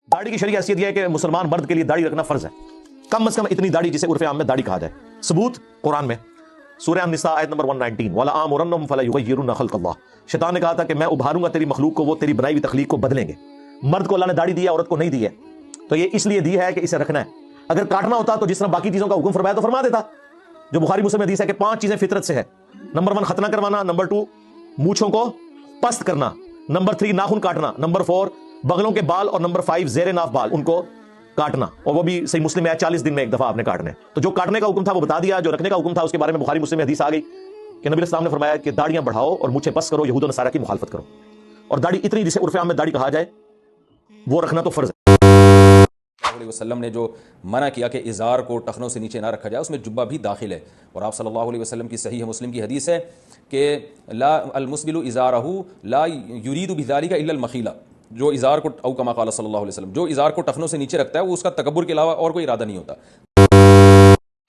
दाढ़ी की शरई हैसियत यह है कि मुसलमान मर्द के लिए दाढ़ी रखना फर्ज है, कम अज कम इतनी दाढ़ी जिसे उर्फ आम में दाढ़ी कहा जाए। सबूत कुरान में सूरह अन-निसा आयत नंबर 119, वला आमुरन्नहुम फला युगय्यिरुन्ना खल्क़ल्लाह। शैतान ने कहा था कि मैं उभारूंगा तेरी मखलूक को, वो तेरी बनाई हुई तखलीक को बदलेंगे। मर्द को अल्लाह ने दाढ़ी दी है, औरत को नहीं दी है, तो ये इसलिए दी है कि इसे रखना है। अगर काटना होता तो जिस तरह बाकी चीजों का हुक्म फरमाया तो फरमा देता, जो बुखारी मुस्लिम हदीस है कि 5 चीजें फितरत से है। नंबर 1 खतना करवाना, नंबर 2 मूछों को पस्त करना, नंबर 3 नाखून काटना, नंबर 4 बगलों के बाल, और नंबर 5 ज़ेरे नाफ बाल उनको काटना, और वो भी सही मुस्लिम है 40 दिन में एक दफा आपने काटने। तो जो काटने का हुक्म था वो बता दिया, जो रखने का हुक्म था उसके बारे में बुखारी मुस्लिम में हदीस आ गई कि नबी इस्लाम ने फरमाया कि दाढ़ियां बढ़ाओ और मुझे पस करो, यहूद और नसारा की मुखालफत करो, और दाढ़ी इतनी जिसे उर्फ आम में दाढ़ी कहा जाए वो रखना तो फर्ज है। वसल्लम ने जो मना किया कि इज़ार को टखनों से नीचे ना रखा जाए, उसमें जुब्बा भी दाखिल है। और आप सल्लल्लाहु अलैहि वसल्लम की सहीह मुस्लिम की हदीस है कि ला अल-मुस्बिलु इज़ारहु ला युरीदु बिज़ालिका इल्ला अल-मखीला, जो इज़ार को औ कमा क़ाला सल्लल्लाहु अलैहि वसल्लम, जो इज़ार को टखनों से नीचे रखता है वो उसका तकब्बुर के अलावा और कोई इरादा नहीं होता।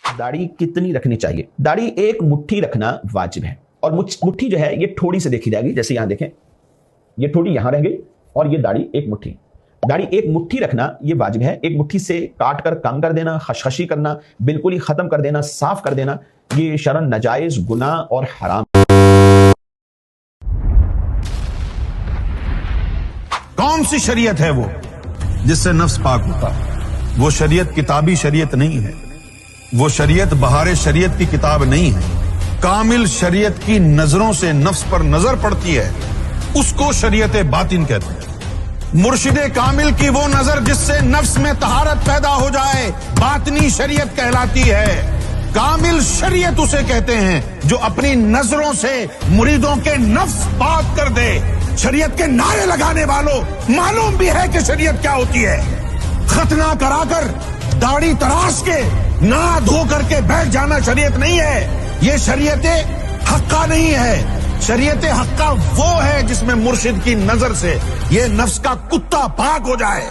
दाढ़ी कितनी रखनी चाहिए? दाढ़ी एक मुट्ठी रखना वाजिब है, और मुट्ठी जो है ये ठोड़ी से देखी जाएगी। जैसे यहां देखें, ये ठोड़ी यहां रह गई और ये दाढ़ी एक मुट्ठी। दाढ़ी एक मुट्ठी रखना ये वाजिब है। एक मुट्ठी से काट कर कम कर देना, खशखशी करना, बिल्कुल ही खत्म कर देना, साफ कर देना, ये शरन नाजायज, गुनाह और हराम। कौन सी शरीयत है वो जिससे नफ्स पाक होता है? वो शरीयत किताबी शरीयत नहीं है, वो शरीयत बहार शरीयत की किताब नहीं है। कामिल शरीयत की नजरों से नफ्स पर नजर पड़ती है, उसको शरीयत बातिन कहते हैं। मुर्शिदे कामिल की वो नजर जिससे नफ्स में तहारत पैदा हो जाए, बातनी शरीयत कहलाती है। कामिल शरीयत उसे कहते हैं जो अपनी नजरों से मुरीदों के नफ्स पाक कर दे। शरीयत के नारे लगाने वालों, मालूम भी है कि शरीयत क्या होती है। खतना कराकर, दाढ़ी तराश के, ना धो करके बैठ जाना शरीयत नहीं है। ये शरीयत हक्का नहीं है। शरीयत हक्का वो है जिसमें मुर्शिद की नजर से ये नफ्स का कुत्ता पाक हो जाए।